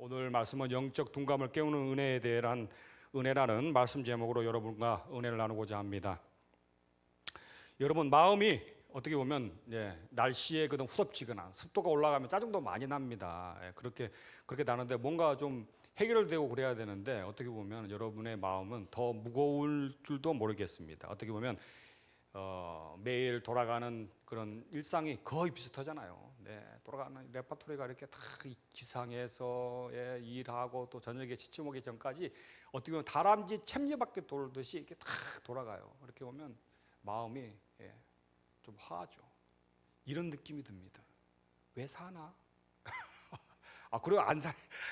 오늘 말씀은 영적 둔감을 깨우는 은혜에 대한 은혜라는 말씀 제목으로 여러분과 은혜를 나누고자 합니다. 여러분, 마음이 어떻게 보면 날씨에 그동 후덥지근한 습도가 올라가면 짜증도 많이 납니다. 그렇게 나는데 뭔가 좀 해결되고 그래야 되는데 어떻게 보면 여러분의 마음은 더 무거울 줄도 모르겠습니다. 어떻게 보면 매일 돌아가는 그런 일상이 거의 비슷하잖아요. 돌아가는 레파토리가 이렇게 다 기상해서 일하고 또 저녁에 지쳐 오기 전까지 어떻게 보면 다람쥐 챔리바퀴 돌듯이 이렇게 다 돌아가요. 이렇게 보면 마음이 좀 화하죠. 이런 느낌이 듭니다. 왜 사나? 그래요?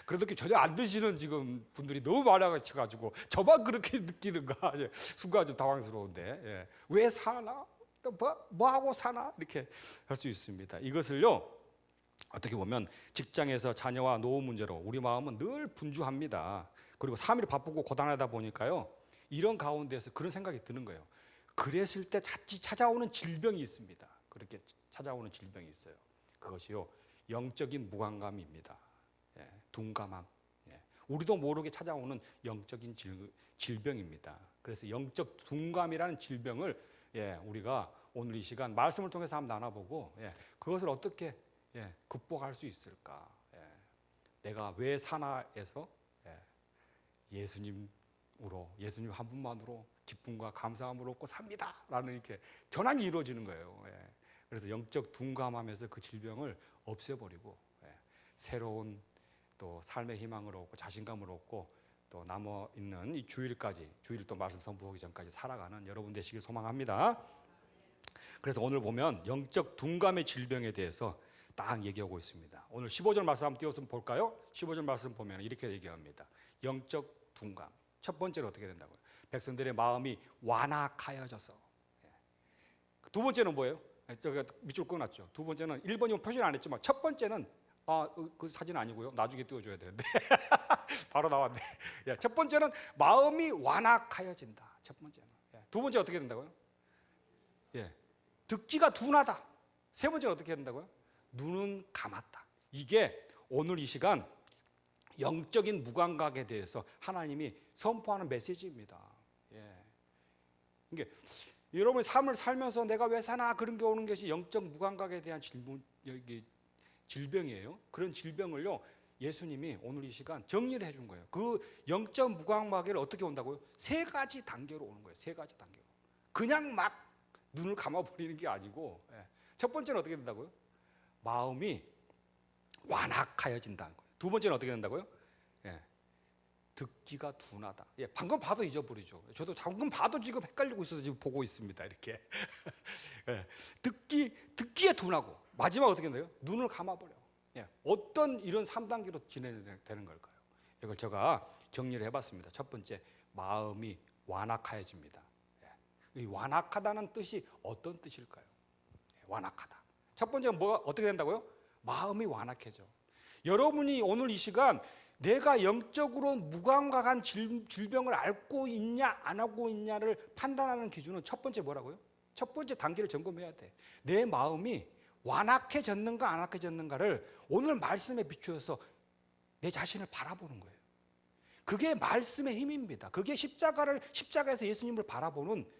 그런 느낌 전혀 안 드시는 지금 분들이 너무 많아가지고 저만 그렇게 느끼는가? 순간 좀 당황스러운데 왜 사나? 뭐 하고 사나? 이렇게 할 수 있습니다. 이것을요, 어떻게 보면 직장에서 자녀와 노후 문제로 우리 마음은 늘 분주합니다. 그리고 3일 바쁘고 고단하다 보니까요, 이런 가운데서 그런 생각이 드는 거예요. 그랬을 때 자칫 찾아오는 질병이 있습니다. 그렇게 찾아오는 질병이 있어요. 그것이요, 영적인 무감감입니다. 둔감함. 우리도 모르게 찾아오는 영적인 질병입니다. 그래서 영적 둔감이라는 질병을 우리가 오늘 이 시간 말씀을 통해서 한번 나눠보고 그것을 어떻게 극복할 수 있을까? 내가 왜 사나에서 예수님으로, 예수님 한 분만으로 기쁨과 감사함을 얻고 삽니다라는 이렇게 전환이 이루어지는 거예요. 그래서 영적 둔감함에서 그 질병을 없애버리고 새로운 또 삶의 희망을 얻고 자신감을 얻고 또 남아 있는 이 주일 또 말씀 선포하기 전까지 살아가는 여러분 되시길 소망합니다. 그래서 오늘 보면 영적 둔감의 질병에 대해서 딱 얘기하고 있습니다. 오늘 15절 말씀 한번 띄워서 볼까요? 15절 말씀 보면 이렇게 얘기합니다. 영적 둔감. 첫 번째로 어떻게 된다고요? 백성들의 마음이 완악하여져서. 두 번째는 뭐예요? 제가 밑줄 끊었죠. 두 번째는 1번이면 표시는 안 했지만 첫 번째는 그 사진 아니고요. 나중에 띄워줘야 되는데 바로 나왔네. 첫 번째는 마음이 완악하여진다. 첫 번째는. 두 번째 어떻게 된다고요? 듣기가 둔하다. 세 번째는 어떻게 된다고요? 눈은 감았다. 이게 오늘 이 시간 영적인 무감각에 대해서 하나님이 선포하는 메시지입니다. 이게 여러분의 삶을 살면서 내가 왜 사나 그런 게 오는 것이 영적 무감각에 대한 질병이에요. 그런 질병을요, 예수님이 오늘 이 시간 정리를 해준 거예요. 그 영적 무감각을 어떻게 온다고요? 세 가지 단계로 오는 거예요. 세 가지 단계로. 그냥 막 눈을 감아버리는 게 아니고, 첫 번째는 어떻게 된다고요? 마음이 완악하여진다는 거예요. 두 번째는 어떻게 된다고요? 듣기가 둔하다. 방금 봐도 잊어버리죠. 저도 방금 봐도 지금 헷갈리고 있어서 지금 보고 있습니다. 이렇게. 듣기에 둔하고, 마지막 어떻게 된다고요? 눈을 감아버려. 어떤 이런 3단계로 진행되는 걸까요? 이걸 제가 정리를 해봤습니다. 첫 번째, 마음이 완악하여집니다. 이 완악하다는 뜻이 어떤 뜻일까요? 완악하다. 첫 번째는 어떻게 된다고요? 마음이 완악해져. 여러분이 오늘 이 시간 내가 영적으로 무감각한 질병을 앓고 있냐 안 하고 있냐를 판단하는 기준은 첫 번째 뭐라고요? 첫 번째 단계를 점검해야 돼. 내 마음이 완악해졌는가 안 완악해졌는가를 오늘 말씀에 비추어서 내 자신을 바라보는 거예요. 그게 말씀의 힘입니다. 그게 십자가에서 예수님을 바라보는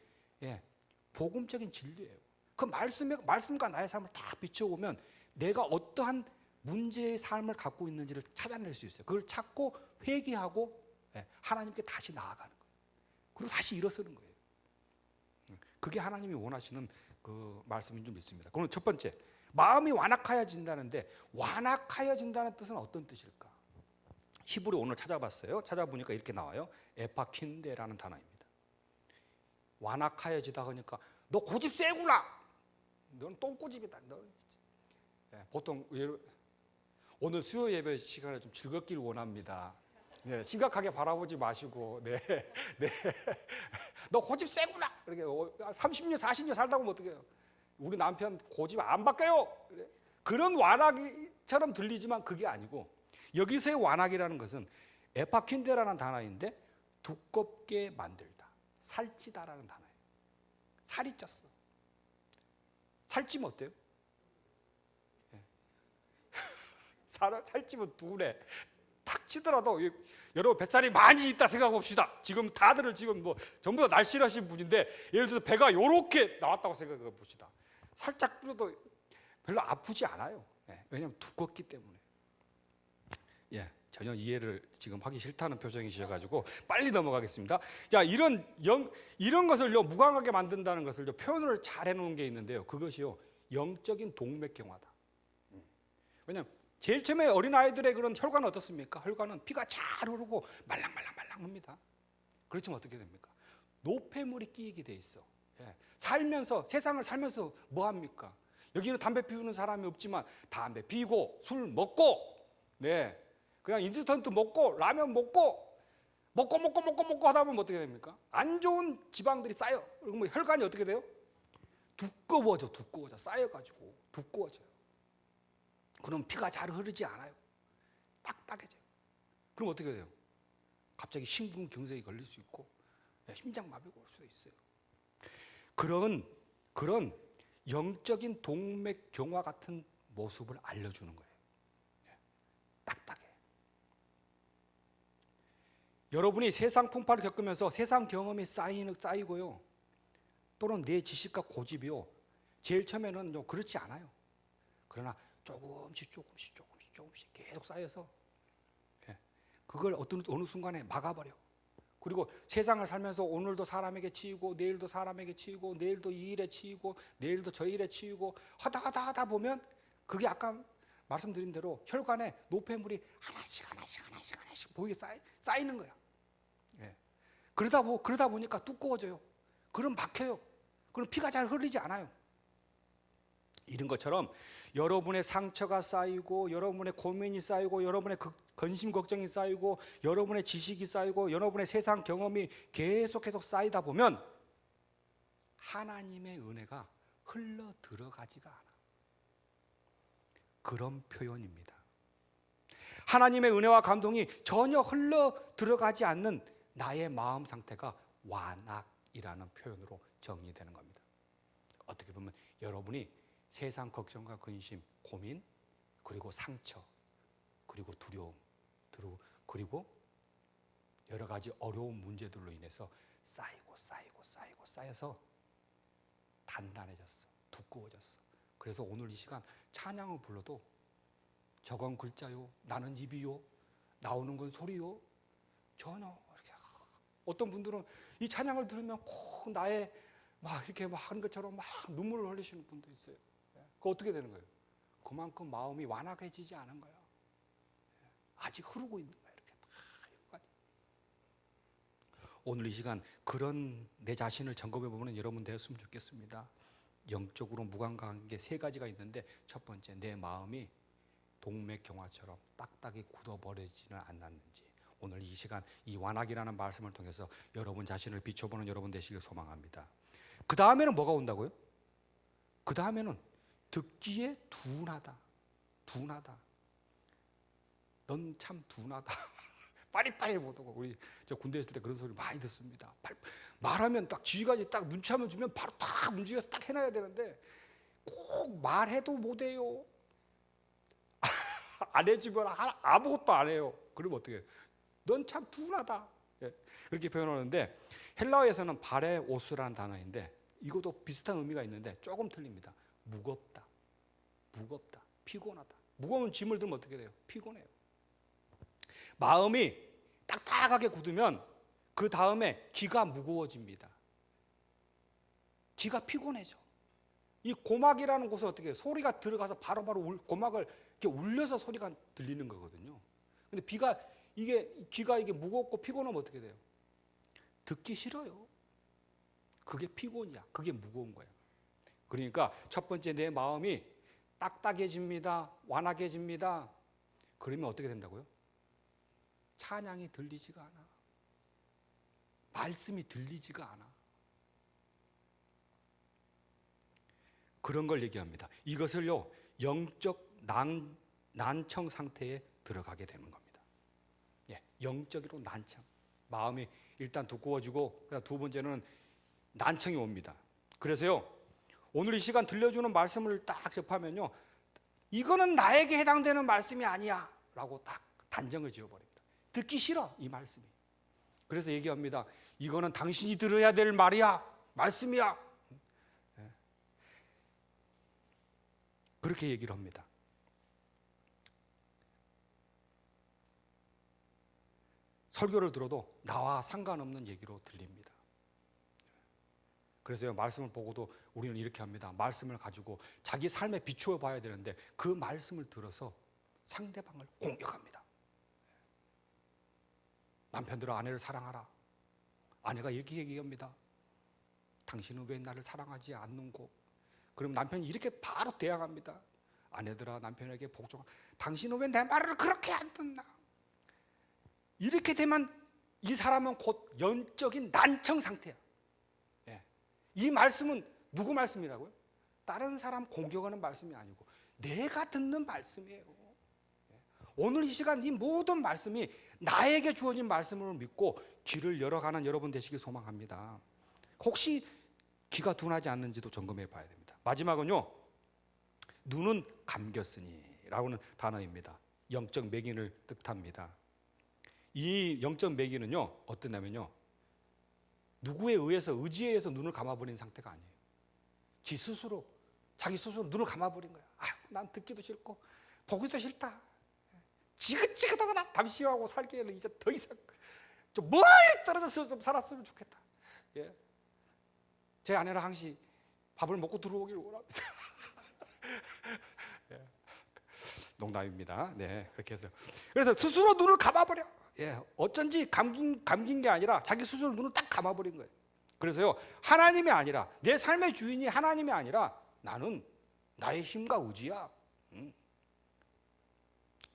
복음적인 진리예요. 그 말씀과 나의 삶을 다 비춰보면 내가 어떠한 문제의 삶을 갖고 있는지를 찾아낼 수 있어요. 그걸 찾고 회개하고 하나님께 다시 나아가는 거예요. 그리고 다시 일어서는 거예요. 그게 하나님이 원하시는 그 말씀인 줄 믿습니다. 그럼 첫 번째, 마음이 완악하여진다는데 완악하여진다는 뜻은 어떤 뜻일까? 히브리 오늘 찾아봤어요. 찾아보니까 이렇게 나와요. 에파킨데라는 단어입니다. 완악하여지다 하니까 너 고집 세구나. 넌 똥고집이다. 보통 오늘 수요 예배 시간을 좀 즐겁길 원합니다. 심각하게 바라보지 마시고, 너 고집 세구나. 이렇게 30년, 40년 살다 보면 어떻게 해요? 우리 남편 고집 안 바뀌어요. 그런 완악처럼 들리지만 그게 아니고, 여기서의 완악이라는 것은 에파킨데라는 단어인데 두껍게 만들다, 살찌다라는 단어예요. 살이 쪘어. 살찌면 어때요? 살찌면 둔해. 탁 치더라도 여러분 뱃살이 많이 있다 생각해 봅시다. 지금 다들 지금 뭐 전부 다 날씬하신 분인데 예를 들어서 배가 요렇게 나왔다고 생각해 봅시다. 살짝 뿌려도 별로 아프지 않아요. 예, 왜냐하면 두껍기 때문에. 예, 전혀 이해를 지금 하기 싫다는 표정이셔가지고 빨리 넘어가겠습니다. 자, 이런 것을요 무감하게 만든다는 것을요 표현을 잘 해놓은 게 있는데요. 그것이요 영적인 동맥경화다. 왜냐하면 제일 처음에 어린 아이들의 그런 혈관은 어떻습니까? 혈관은 피가 잘 흐르고 말랑말랑합니다. 그렇지만 어떻게 됩니까? 노폐물이 끼이게 돼 있어. 예. 살면서 세상을 살면서 뭐 합니까? 여기는 담배 피우는 사람이 없지만 담배 피고 술 먹고, 네, 그냥 인스턴트 먹고 라면 먹고 하다 보면 어떻게 됩니까? 안 좋은 지방들이 쌓여. 그러면 혈관이 어떻게 돼요? 두꺼워져 쌓여가지고 두꺼워져요. 그럼 피가 잘 흐르지 않아요. 딱딱해져요. 그럼 어떻게 돼요? 갑자기 심근경색이 걸릴 수 있고 심장마비가 올 수도 있어요. 그런 영적인 동맥경화 같은 모습을 알려주는 거예요. 딱딱해. 여러분이 세상 풍파를 겪으면서 세상 경험이 쌓이고요. 또는 내 지식과 고집이요. 제일 처음에는 그렇지 않아요. 그러나 조금씩 계속 쌓여서 그걸 어느 순간에 막아버려. 그리고 세상을 살면서 오늘도 사람에게 치이고 내일도 사람에게 치이고 내일도 이 일에 치이고 내일도 저 일에 치이고 하다 보면 그게 아까 말씀드린 대로 혈관에 노폐물이 하나씩 보이게 쌓이는 거야. 그러다 보니까 두꺼워져요. 그럼 막혀요. 그럼 피가 잘 흐르지 않아요. 이런 것처럼 여러분의 상처가 쌓이고 여러분의 고민이 쌓이고 여러분의 근심 걱정이 쌓이고 여러분의 지식이 쌓이고 여러분의 세상 경험이 계속 쌓이다 보면 하나님의 은혜가 흘러 들어가지가 않아. 그런 표현입니다. 하나님의 은혜와 감동이 전혀 흘러 들어가지 않는 나의 마음 상태가 완악이라는 표현으로 정리되는 겁니다. 어떻게 보면 여러분이 세상 걱정과 근심, 고민, 그리고 상처, 그리고 두려움, 그리고 여러 가지 어려운 문제들로 인해서 쌓여서 단단해졌어, 두꺼워졌어. 그래서 오늘 이 시간 찬양을 불러도 저건 글자요, 나는 입이요, 나오는 건 소리요, 전혀 이렇게. 어떤 분들은 이 찬양을 들으면 꼭 나의 막 이렇게 막 하는 것처럼 막 눈물을 흘리시는 분도 있어요. 그 어떻게 되는 거예요? 그만큼 마음이 완악해지지 않은 거야. 아직 흐르고 있는 거야. 이렇게 다. 오늘 이 시간 그런 내 자신을 점검해 보는 여러분 되었으면 좋겠습니다. 영적으로 무감각한 게 세 가지가 있는데, 첫 번째, 내 마음이 동맥경화처럼 딱딱이 굳어버리지는 않았는지, 오늘 이 시간 이 완악이라는 말씀을 통해서 여러분 자신을 비춰보는 여러분 되시길 소망합니다. 그 다음에는 뭐가 온다고요? 그 다음에는 듣기에 둔하다. 넌 참 둔하다. 빠리빠리 못하고. 우리 저 군대 있을 때 그런 소리 많이 듣습니다. 말하면 딱 지휘관이 딱 눈치하면 주면 바로 딱 움직여서 딱 해놔야 되는데 꼭 말해도 못해요. 안 해주면 아무것도 안 해요. 그러면 어떻게 해요? 넌 참 둔하다. 그렇게 표현하는데, 헬라어에서는 바레오스라는 단어인데 이것도 비슷한 의미가 있는데 조금 틀립니다. 무겁다, 피곤하다. 무거운 짐을 들면 어떻게 돼요? 피곤해요. 마음이 딱딱하게 굳으면 그 다음에 기가 무거워집니다. 기가 피곤해져. 이 고막이라는 곳은 어떻게 해요? 소리가 들어가서 바로바로 고막을 이렇게 울려서 소리가 들리는 거거든요. 근데 귀가 이게 무겁고 피곤하면 어떻게 돼요? 듣기 싫어요. 그게 피곤이야. 그게 무거운 거예요. 그러니까 첫 번째, 내 마음이 딱딱해집니다. 완악해집니다. 그러면 어떻게 된다고요? 찬양이 들리지가 않아. 말씀이 들리지가 않아. 그런 걸 얘기합니다. 이것을요, 영적 난청 상태에 들어가게 되는 겁니다. 영적으로 난청. 마음이 일단 두꺼워지고, 두 번째는 난청이 옵니다. 그래서요, 오늘 이 시간 들려주는 말씀을 딱 접하면요, 이거는 나에게 해당되는 말씀이 아니야 라고 딱 단정을 지어버립니다. 듣기 싫어, 이 말씀이. 그래서 얘기합니다. 이거는 당신이 들어야 될 말이야, 말씀이야. 그렇게 얘기를 합니다. 설교를 들어도 나와 상관없는 얘기로 들립니다. 그래서 말씀을 보고도 우리는 이렇게 합니다. 말씀을 가지고 자기 삶에 비추어 봐야 되는데 그 말씀을 들어서 상대방을 공격합니다. 남편들아 아내를 사랑하라. 아내가 이렇게 얘기합니다. 당신은 왜 나를 사랑하지 않는고? 그럼 남편이 이렇게 바로 대항합니다. 아내들아 남편에게 복종하라. 당신은 왜 내 말을 그렇게 안 듣나? 이렇게 되면 이 사람은 곧 영적인 난청 상태야. 이 말씀은 누구 말씀이라고요? 다른 사람 공격하는 말씀이 아니고 내가 듣는 말씀이에요. 오늘 이 시간 이 모든 말씀이 나에게 주어진 말씀을 믿고 귀를 열어가는 여러분 되시길 소망합니다. 혹시 귀가 둔하지 않는지도 점검해 봐야 됩니다. 마지막은요, 눈은 감겼으니 라고는 단어입니다. 영적 맹인을 뜻합니다. 이 영적 맹인은요 어떠냐면요, 누구에 의해서 의지에 의해서 눈을 감아버린 상태가 아니에요. 자기 스스로 눈을 감아버린 거야. 난 듣기도 싫고 보기도 싫다. 지긋지긋하거나 담시하고 살기에는 이제 더 이상 좀 멀리 떨어져서 좀 살았으면 좋겠다. 제 아내랑 항시 밥을 먹고 들어오기를 원합니다. 농담입니다. 네, 그렇게 해서 그래서 스스로 눈을 감아버려. 어쩐지 감긴 게 아니라 자기 스스로 눈을 딱 감아버린 거예요. 그래서요, 하나님이 아니라 내 삶의 주인이 하나님이 아니라 나는 나의 힘과 의지야.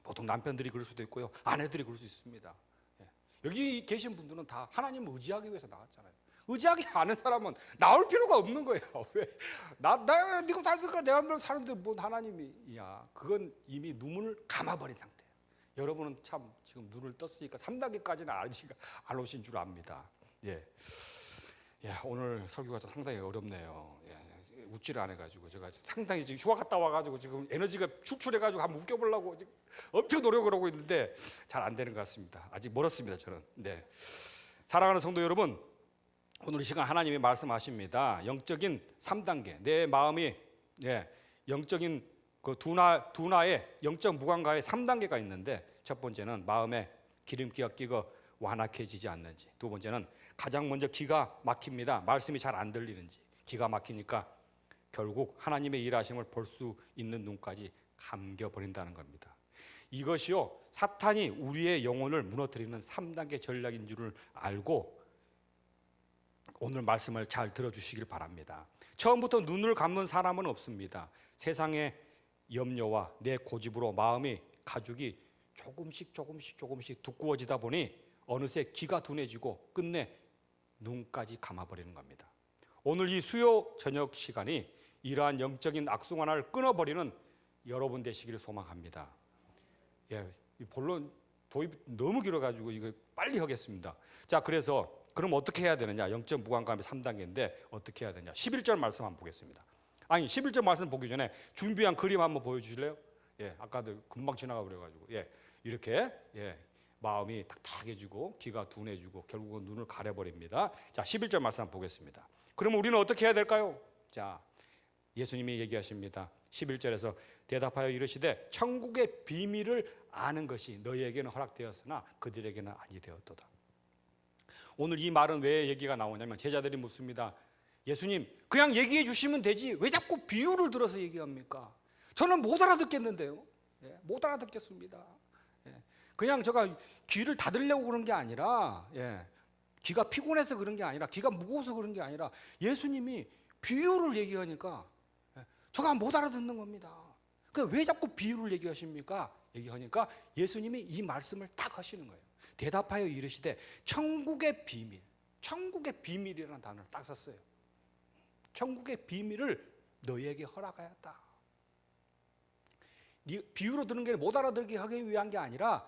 보통 남편들이 그럴 수도 있고요, 아내들이 그럴 수 있습니다. 여기 계신 분들은 다 하나님을 의지하기 위해서 나왔잖아요. 의지하기 않은 사람은 나올 필요가 없는 거예요. 왜? 네가 다니까 내 마음대로 사는데 뭔 하나님이야. 그건 이미 눈을 감아버린 상태예요. 여러분은 참 지금 눈을 떴으니까 3단계까지는 아직 안 오신 줄 압니다. 오늘 설교가 좀 상당히 어렵네요. 웃지를 안 해가지고 제가 상당히 지금 휴가 갔다 와가지고 지금 에너지가 축출해가지고 한번 웃겨보려고 지금 엄청 노력을 하고 있는데 잘 안 되는 것 같습니다. 아직 멀었습니다, 저는. 사랑하는 성도 여러분, 오늘 이 시간 하나님이 말씀하십니다. 영적인 3단계, 내 마음이 영적인 그 둔화의 영적 무감가의 3단계가 있는데, 첫 번째는 마음에 기름기가 끼고 완악해지지 않는지, 두 번째는 가장 먼저 기가 막힙니다. 말씀이 잘 안 들리는지. 기가 막히니까 결국 하나님의 일하심을 볼 수 있는 눈까지 감겨버린다는 겁니다. 이것이요, 사탄이 우리의 영혼을 무너뜨리는 3단계 전략인 줄을 알고 오늘 말씀을 잘 들어주시길 바랍니다. 처음부터 눈을 감는 사람은 없습니다. 세상의 염려와 내 고집으로 마음이 가죽이 조금씩 두꺼워지다 보니 어느새 귀가 둔해지고 끝내 눈까지 감아버리는 겁니다. 오늘 이 수요 저녁 시간이 이러한 영적인 악순환을 끊어버리는 여러분 되시기를 소망합니다. 본론 도입 너무 길어가지고 이거 빨리 하겠습니다. 자, 그럼 어떻게 해야 되느냐? 영적 무감감의 3단계인데 어떻게 해야 되냐? 11절 말씀 한번 보겠습니다. 11절 말씀 보기 전에 준비한 그림 한번 보여주실래요? 아까도 금방 지나가 버려가지고 이렇게 마음이 탁탁해지고 귀가 둔해지고 결국은 눈을 가려버립니다. 자, 11절 말씀 한번 보겠습니다. 그럼 우리는 어떻게 해야 될까요? 자, 예수님이 얘기하십니다. 11절에서 대답하여 이르시되 천국의 비밀을 아는 것이 너희에게는 허락되었으나 그들에게는 아니 되었도다. 오늘 이 말은 왜 얘기가 나오냐면 제자들이 묻습니다. 예수님, 그냥 얘기해 주시면 되지 왜 자꾸 비유를 들어서 얘기합니까? 저는 못 알아듣겠는데요. 못 알아듣겠습니다. 그냥 제가 귀를 닫으려고 그런 게 아니라 귀가 피곤해서 그런 게 아니라 귀가 무거워서 그런 게 아니라 예수님이 비유를 얘기하니까 제가 못 알아듣는 겁니다. 왜 자꾸 비유를 얘기하십니까? 얘기하니까 예수님이 이 말씀을 딱 하시는 거예요. 대답하여 이르시되 천국의 비밀이라는 단어를 딱 썼어요. 천국의 비밀을 너희에게 허락하였다. 비유로 드는 게 못 알아들게 하기 위한 게 아니라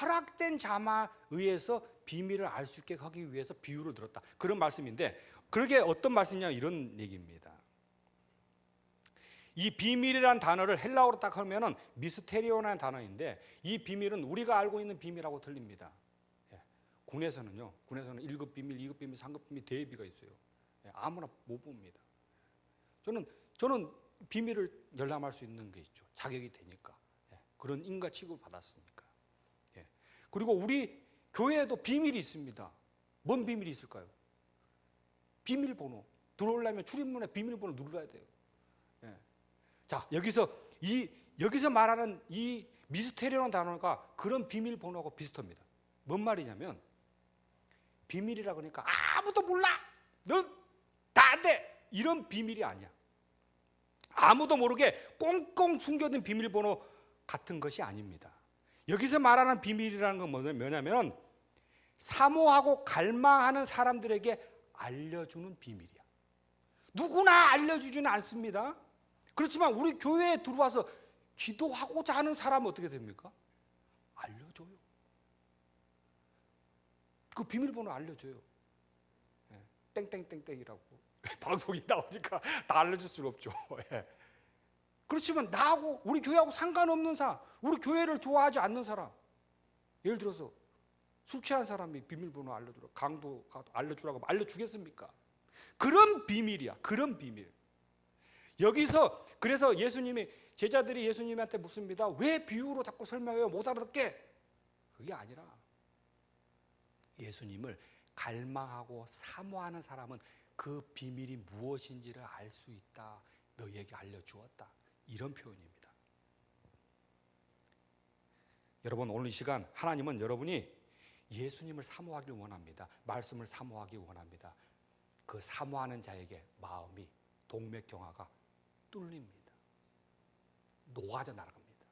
허락된 자만 의해서 비밀을 알 수 있게 하기 위해서 비유를 들었다. 그런 말씀인데 그게 어떤 말씀이냐 이런 얘기입니다. 이 비밀이라는 단어를 헬라어로 딱 하면은 미스테리오라는 단어인데, 이 비밀은 우리가 알고 있는 비밀하고 틀립니다. 군에서는 1급 비밀, 2급 비밀, 3급 비밀, 대비가 있어요. 아무나 못 봅니다. 저는 비밀을 열람할 수 있는 게 있죠. 자격이 되니까. 그런 인가 취급을 받았으니까. 그리고 우리 교회에도 비밀이 있습니다. 뭔 비밀이 있을까요? 비밀번호. 들어오려면 출입문에 비밀번호 눌러야 돼요. 자, 여기서 말하는 이 미스테리오라는 단어가 그런 비밀번호하고 비슷합니다. 뭔 말이냐면, 비밀이라 그러니까 아무도 몰라, 넌 다 안 돼, 이런 비밀이 아니야. 아무도 모르게 꽁꽁 숨겨둔 비밀번호 같은 것이 아닙니다. 여기서 말하는 비밀이라는 건 뭐냐면, 사모하고 갈망하는 사람들에게 알려주는 비밀이야. 누구나 알려주지는 않습니다. 그렇지만 우리 교회에 들어와서 기도하고자 하는 사람은 어떻게 됩니까? 알려줘요. 그 비밀번호 알려줘요. 땡땡땡땡이라고. 방송이 나오니까 다 알려줄 수는 없죠. 그렇지만 나하고 우리 교회하고 상관없는 사람, 우리 교회를 좋아하지 않는 사람, 예를 들어서 술 취한 사람이 비밀번호 알려주라고, 강도가 알려주라고 하면 알려주겠습니까? 그런 비밀이야. 그런 비밀. 여기서 그래서 제자들이 예수님한테 묻습니다. 왜 비유로 자꾸 설명해요? 못 알아듣게. 그게 아니라 예수님을 갈망하고 사모하는 사람은 그 비밀이 무엇인지를 알 수 있다. 너희에게 알려주었다. 이런 표현입니다. 여러분, 오늘 이 시간 하나님은 여러분이 예수님을 사모하기를 원합니다. 말씀을 사모하기 원합니다. 그 사모하는 자에게 마음이, 동맥경화가 뚫립니다. 녹아져 나갑니다.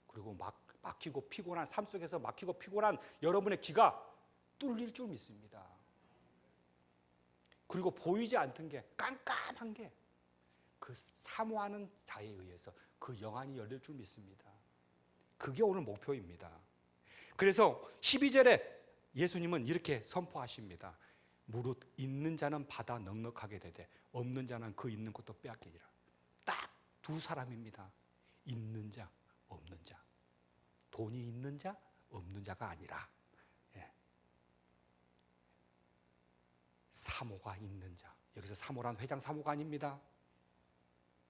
그리고 막히고 피곤한 삶 속에서 막히고 피곤한 여러분의 귀가 뚫릴 줄 믿습니다. 그리고 보이지 않던 게, 깜깜한 게 그 사모하는 자에 의해서 그 영안이 열릴 줄 믿습니다. 그게 오늘 목표입니다. 그래서 12절에 예수님은 이렇게 선포하십니다. 무릇 있는 자는 받아 넉넉하게 되되 없는 자는 그 있는 것도 빼앗기리라. 딱 두 사람입니다. 있는 자, 없는 자. 돈이 있는 자, 없는 자가 아니라 사모가 있는 자. 여기서 사모란 회장 사모가 아닙니다.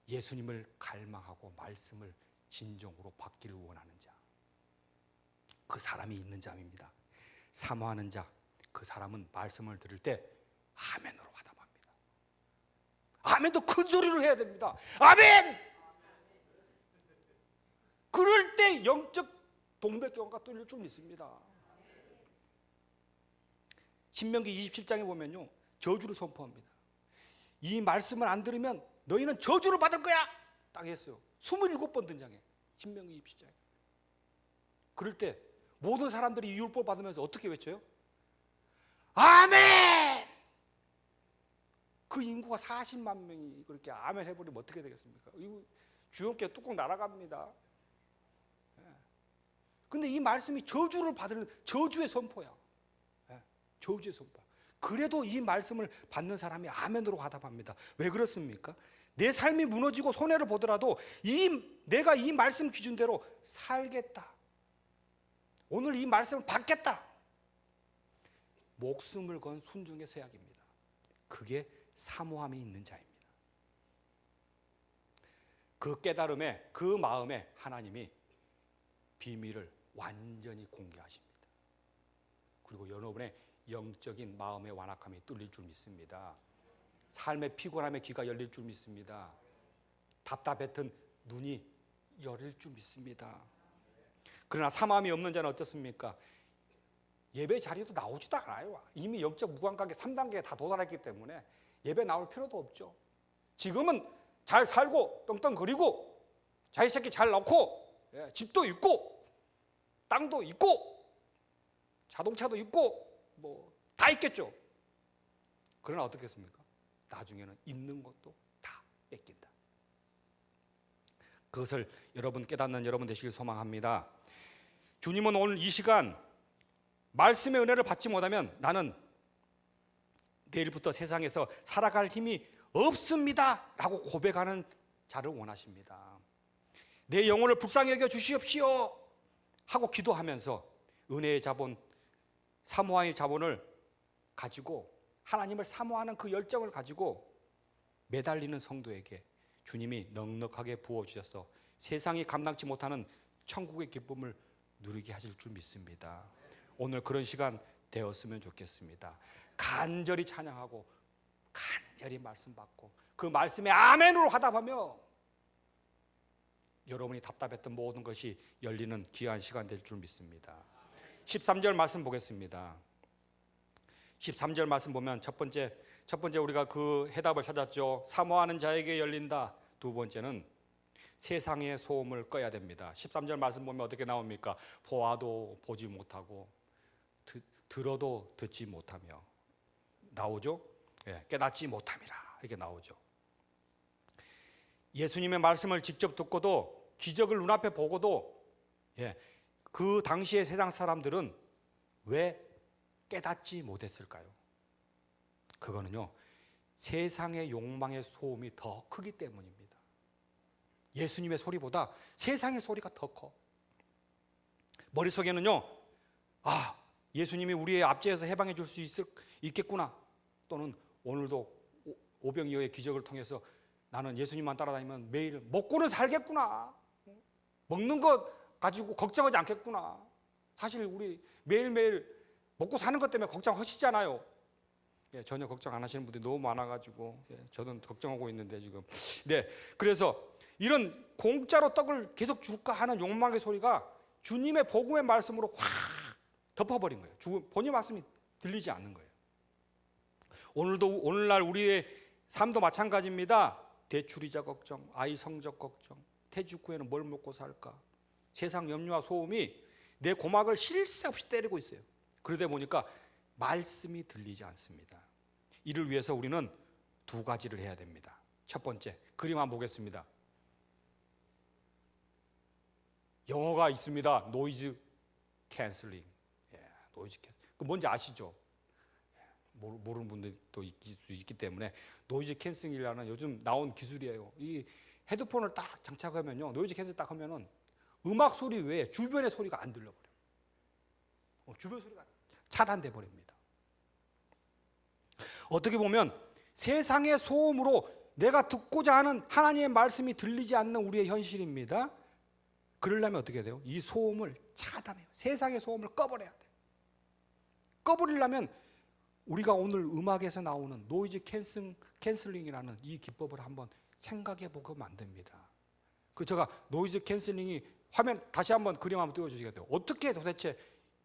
예수님을 갈망하고 말씀을 진정으로 받기를 원하는 자. 그 사람이 있는 자입니다. 사모하는 자, 그 사람은 말씀을 들을 때 아멘으로 화답합니다. 아멘도 큰 소리로 해야 됩니다. 아멘! 그럴 때 영적 동맥경화가 뚫릴 줄 믿습니다. 신명기 27장에 보면요, 저주를 선포합니다. 이 말씀을 안 들으면 너희는 저주를 받을 거야! 딱 했어요. 27번 등장해, 신명기 27장에. 그럴 때 모든 사람들이 이 율법 받으면서 어떻게 외쳐요? 아멘! 그 인구가 40만 명이 그렇게 아멘 해버리면 어떻게 되겠습니까? 이거 주연께 뚜껑 날아갑니다. 근데 이 말씀이 저주를 받는 저주의 선포야. 저주의 선포. 그래도 이 말씀을 받는 사람이 아멘으로 화답합니다. 왜 그렇습니까? 내 삶이 무너지고 손해를 보더라도 내가 이 말씀 기준대로 살겠다. 오늘 이 말씀을 받겠다. 목숨을 건 순종의 서약입니다. 그게 사모함이 있는 자입니다. 그 깨달음에, 그 마음에 하나님이 비밀을 완전히 공개하십니다. 그리고 여러분의 영적인 마음의 완악함이 뚫릴 줄 믿습니다. 삶의 피곤함에 귀가 열릴 줄 믿습니다. 답답했던 눈이 열릴 줄 믿습니다. 그러나 사모함이 없는 자는 어떻습니까? 예배 자리도 나오지도 않아요. 이미 영적 무감각의 3단계에 다 도달했기 때문에 예배 나올 필요도 없죠. 지금은 잘 살고 떵떵거리고 자기 새끼 잘 낳고 집도 있고 땅도 있고 자동차도 있고 뭐 다 있겠죠. 그러나 어떻겠습니까? 나중에는 있는 것도 다 뺏긴다. 그것을 여러분 깨닫는 여러분 되시길 소망합니다. 주님은 오늘 이 시간 말씀의 은혜를 받지 못하면 나는 내일부터 세상에서 살아갈 힘이 없습니다 라고 고백하는 자를 원하십니다. 내 영혼을 불쌍히 여겨 주시옵시오 하고 기도하면서 은혜의 자본, 사모의 자본을 가지고 하나님을 사모하는 그 열정을 가지고 매달리는 성도에게 주님이 넉넉하게 부어주셔서 세상이 감당치 못하는 천국의 기쁨을 누리게 하실 줄 믿습니다. 오늘 그런 시간 되었으면 좋겠습니다. 간절히 찬양하고 간절히 말씀 받고 그 말씀에 아멘으로 화답하며 여러분이 답답했던 모든 것이 열리는 귀한 시간 될 줄 믿습니다. 13절 말씀 보겠습니다. 13절 말씀 보면 첫 번째 우리가 그 해답을 찾았죠. 사모하는 자에게 열린다. 두 번째는 세상의 소음을 꺼야 됩니다. 13절 말씀 보면 어떻게 나옵니까? 보아도 보지 못하고 들어도 듣지 못하며 나오죠. 깨닫지 못함이라 이렇게 나오죠. 예수님의 말씀을 직접 듣고도 기적을 눈앞에 보고도 그 당시의 세상 사람들은 왜 깨닫지 못했을까요? 그거는요, 세상의 욕망의 소음이 더 크기 때문입니다. 예수님의 소리보다 세상의 소리가 더 커. 머릿속에는요, 예수님이 우리의 압제에서 해방해 줄 수 있겠구나, 또는 오늘도 오병이어의 기적을 통해서 나는 예수님만 따라다니면 매일 먹고는 살겠구나, 먹는 것 가지고 걱정하지 않겠구나. 사실 우리 매일매일 먹고 사는 것 때문에 걱정하시잖아요. 전혀 걱정 안 하시는 분들이 너무 많아가지고 저는 걱정하고 있는데 지금. 그래서 이런 공짜로 떡을 계속 줄까 하는 욕망의 소리가 주님의 복음의 말씀으로 확 덮어버린 거예요. 본인 말씀이 들리지 않는 거예요. 오늘날 우리의 삶도 마찬가지입니다. 대출이자 걱정, 아이 성적 걱정, 퇴직 후에는 뭘 먹고 살까, 세상 염려와 소음이 내 고막을 쉴 새 없이 때리고 있어요. 그러다 보니까 말씀이 들리지 않습니다. 이를 위해서 우리는 두 가지를 해야 됩니다. 첫 번째, 그림 한번 보겠습니다. 영어가 있습니다. 노이즈 캔슬링. 노이즈 캔슬. 그 뭔지 아시죠? 모르는 분들도 있을 수 있기 때문에 노이즈 캔슬링이라는 요즘 나온 기술이에요. 이 헤드폰을 딱 장착하면요, 노이즈 캔슬 딱 하면은 음악 소리 외에 주변의 소리가 안 들려버려요. 주변 소리가 차단돼 버립니다. 어떻게 보면 세상의 소음으로 내가 듣고자 하는 하나님의 말씀이 들리지 않는 우리의 현실입니다. 그러려면 어떻게 돼요? 이 소음을 차단해요. 세상의 소음을 꺼버려야 돼요. 꺼버리려면 우리가 오늘 음악에서 나오는 노이즈 캔슬링이라는 이 기법을 한번 생각해 보고 만듭니다. 제가 노이즈 캔슬링이 화면 다시 한번 그림 한번 띄워주시겠어요? 어떻게 도대체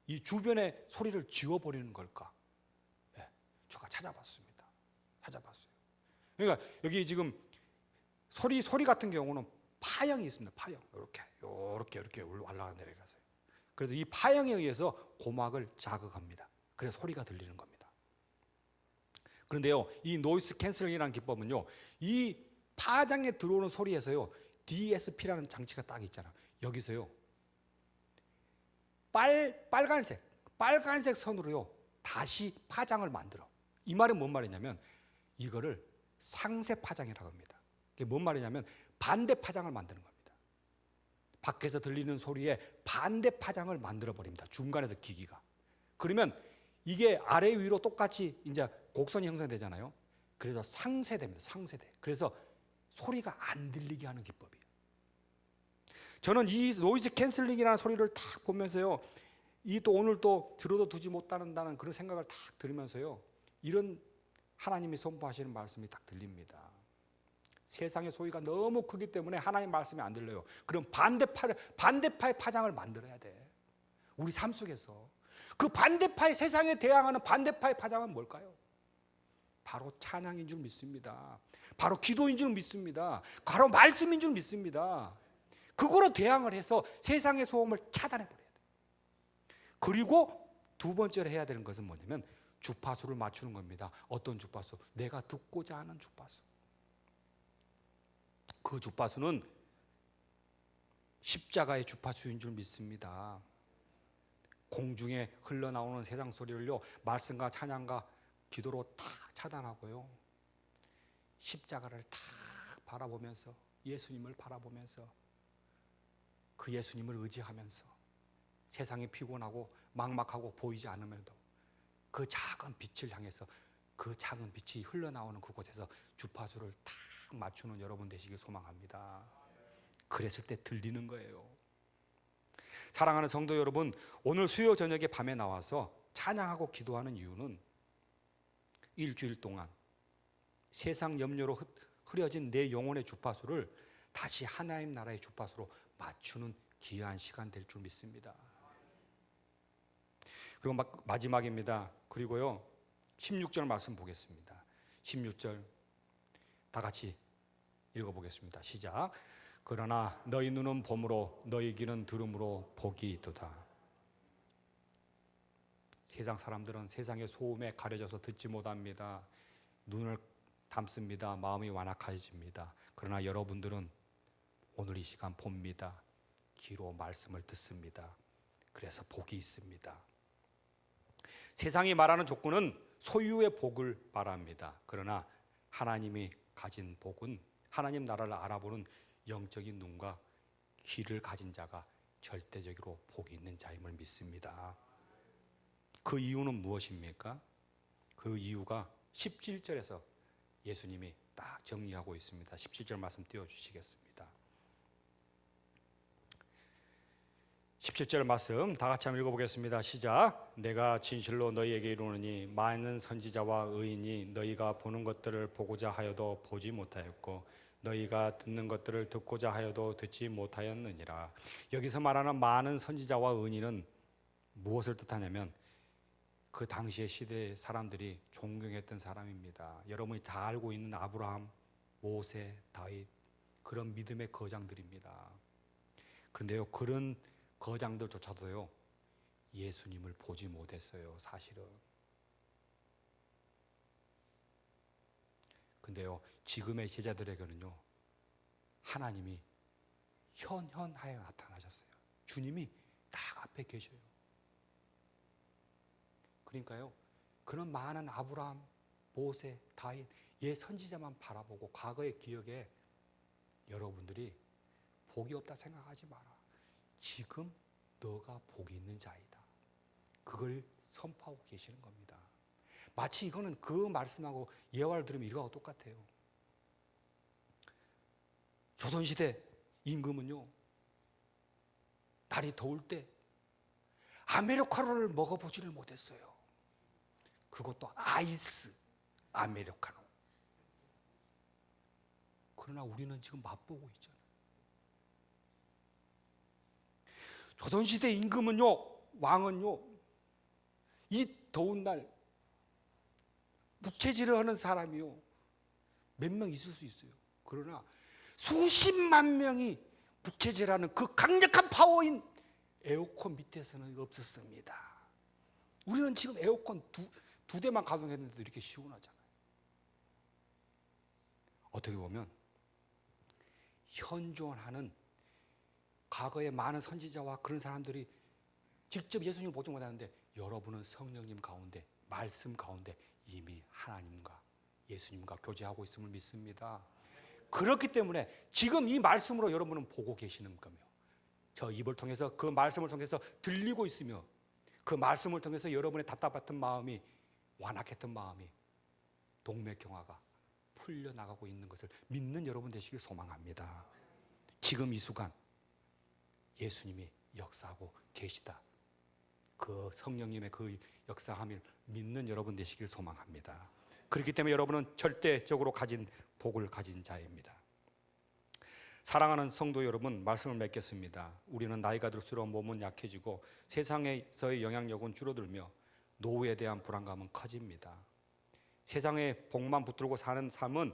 이 주변의 소리를 지워버리는 걸까? 제가 찾아봤습니다. 그러니까 여기 지금 소리 같은 경우는 파형이 있습니다. 파형 이렇게 올라가 내려가세요. 그래서 이 파형에 의해서 고막을 자극합니다. 그래서 소리가 들리는 겁니다. 그런데요, 이 노이즈 캔슬링이라는 기법은요, 이 파장에 들어오는 소리에서요, DSP라는 장치가 딱 있잖아요. 여기서요, 빨간색 선으로요 다시 파장을 만들어. 이 말은 뭔 말이냐면 이거를 상세 파장이라고 합니다. 이게 뭔 말이냐면 반대 파장을 만드는 겁니다. 밖에서 들리는 소리에 반대 파장을 만들어 버립니다. 중간에서 기기가. 그러면 이게 아래 위로 똑같이 이제 곡선이 형성되잖아요. 그래서 상세됩니다. 상세돼. 그래서 소리가 안 들리게 하는 기법이에요. 저는 이 노이즈 캔슬링이라는 소리를 딱 보면서요, 이 또 오늘 또 들어도 두지 못한다는 그런 생각을 딱 들으면서요, 이런 하나님이 선포하시는 말씀이 딱 들립니다. 세상의 소리가 너무 크기 때문에 하나님 말씀이 안 들려요. 그럼 반대파의 파장을 만들어야 돼. 우리 삶 속에서 그 반대파의, 세상에 대항하는 반대파의 파장은 뭘까요? 바로 찬양인 줄 믿습니다. 바로 기도인 줄 믿습니다. 바로 말씀인 줄 믿습니다. 그거로 대항을 해서 세상의 소음을 차단해버려야 돼요. 그리고 두 번째로 해야 되는 것은 뭐냐면 주파수를 맞추는 겁니다. 어떤 주파수? 내가 듣고자 하는 주파수. 그 주파수는 십자가의 주파수인 줄 믿습니다. 공중에 흘러나오는 세상 소리를요, 말씀과 찬양과 기도로 다 차단하고요, 십자가를 다 바라보면서 예수님을 바라보면서 그 예수님을 의지하면서 세상이 피곤하고 막막하고 보이지 않으면도 그 작은 빛을 향해서 그 작은 빛이 흘러나오는 그곳에서 주파수를 딱 맞추는 여러분 되시길 소망합니다. 그랬을 때 들리는 거예요. 사랑하는 성도 여러분, 오늘 수요 저녁에 밤에 나와서 찬양하고 기도하는 이유는 일주일 동안 세상 염려로 흐려진 내 영혼의 주파수를 다시 하나님 나라의 주파수로 맞추는 귀한 시간 될 줄 믿습니다. 그리고 마지막입니다. 그리고요 16절 말씀 보겠습니다. 16절 다 같이 읽어보겠습니다. 시작. 그러나 너희 눈은 봄으로 너희 귀는 들음으로 복이 있도다. 세상 사람들은 세상의 소음에 가려져서 듣지 못합니다. 눈을 감습니다. 마음이 완악해집니다. 그러나 여러분들은 오늘 이 시간 봅니다. 귀로 말씀을 듣습니다. 그래서 복이 있습니다. 세상이 말하는 조건은 소유의 복을 말합니다. 그러나 하나님이 가진 복은 하나님 나라를 알아보는 영적인 눈과 귀를 가진 자가 절대적으로 복이 있는 자임을 믿습니다. 그 이유는 무엇입니까? 그 이유가 17절에서 예수님이 딱 정리하고 있습니다. 17절 말씀 띄워주시겠습니다. 17절 말씀 다 같이 한번 읽어보겠습니다. 시작. 내가 진실로 너희에게 이르노니 많은 선지자와 의인이 너희가 보는 것들을 보고자 하여도 보지 못하였고 너희가 듣는 것들을 듣고자 하여도 듣지 못하였느니라. 여기서 말하는 많은 선지자와 의인은 무엇을 뜻하냐면 그 당시의 시대의 사람들이 존경했던 사람입니다. 여러분이 다 알고 있는 아브라함, 모세, 다윗 그런 믿음의 거장들입니다. 그런데요 그런 거장들조차도요 예수님을 보지 못했어요. 사실은. 근데요 지금의 제자들에게는요 하나님이 현현하여 나타나셨어요. 주님이 딱 앞에 계셔요. 그러니까요 그런 많은 아브라함, 모세, 다윗 옛 선지자만 바라보고 과거의 기억에 여러분들이 복이 없다 생각하지 마라. 지금 너가 복이 있는 자이다. 그걸 선포하고 계시는 겁니다. 마치 이거는 그 말씀하고 예화를 들으면 이거하고 똑같아요. 조선시대 임금은요 날이 더울 때 아메리카노를 먹어보지를 못했어요. 그것도 아이스 아메리카노. 그러나 우리는 지금 맛보고 있잖아요. 조선시대 임금은요, 왕은요, 이 더운 날 무채질을 하는 사람이요 몇 명 있을 수 있어요. 그러나 수십만 명이 무채질하는 그 강력한 파워인 에어컨 밑에서는 없었습니다. 우리는 지금 에어컨 두 대만 가동했는데도 이렇게 시원하잖아요. 어떻게 보면 현존하는 과거에 많은 선지자와 그런 사람들이 직접 예수님을 보지 못하는데 여러분은 성령님 가운데 말씀 가운데 이미 하나님과 예수님과 교제하고 있음을 믿습니다. 그렇기 때문에 지금 이 말씀으로 여러분은 보고 계시는 거며 저 입을 통해서 그 말씀을 통해서 들리고 있으며 그 말씀을 통해서 여러분의 답답했던 마음이 완악했던 마음이 동맥경화가 풀려나가고 있는 것을 믿는 여러분 되시길 소망합니다. 지금 이 순간 예수님이 역사하고 계시다. 그 성령님의 그 역사함을 믿는 여러분 되시길 소망합니다. 그렇기 때문에 여러분은 절대적으로 가진 복을 가진 자입니다. 사랑하는 성도 여러분, 말씀을 맺겠습니다. 우리는 나이가 들수록 몸은 약해지고 세상에서의 영향력은 줄어들며 노후에 대한 불안감은 커집니다. 세상의 복만 붙들고 사는 삶은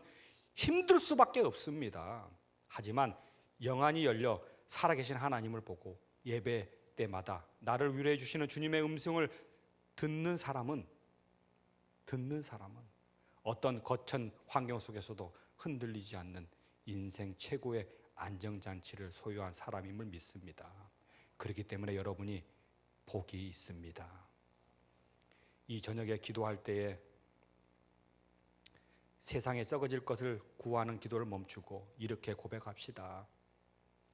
힘들 수밖에 없습니다. 하지만 영안이 열려 살아계신 하나님을 보고 예배 때마다 나를 위로해 주시는 주님의 음성을 듣는 사람은 어떤 거친 환경 속에서도 흔들리지 않는 인생 최고의 안정장치를 소유한 사람임을 믿습니다. 그렇기 때문에 여러분이 복이 있습니다. 이 저녁에 기도할 때에 세상에 썩어질 것을 구하는 기도를 멈추고 이렇게 고백합시다.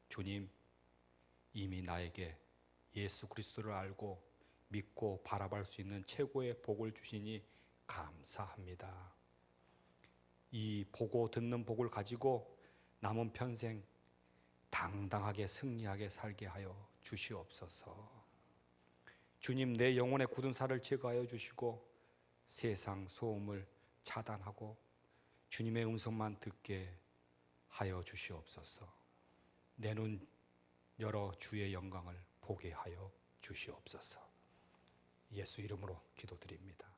주님, 이미 나에게 예수 그리스도를 알고 믿고 바라볼 수 있는 최고의 복을 주시니 감사합니다. 이 보고 듣는 복을 가지고 남은 평생 당당하게 승리하게 살게 하여 주시옵소서. 주님, 내 영혼의 굳은 살을 제거하여 주시고 세상 소음을 차단하고 주님의 음성만 듣게 하여 주시옵소서. 내 눈 열어 주의 영광을 보게 하여 주시옵소서. 예수 이름으로 기도드립니다.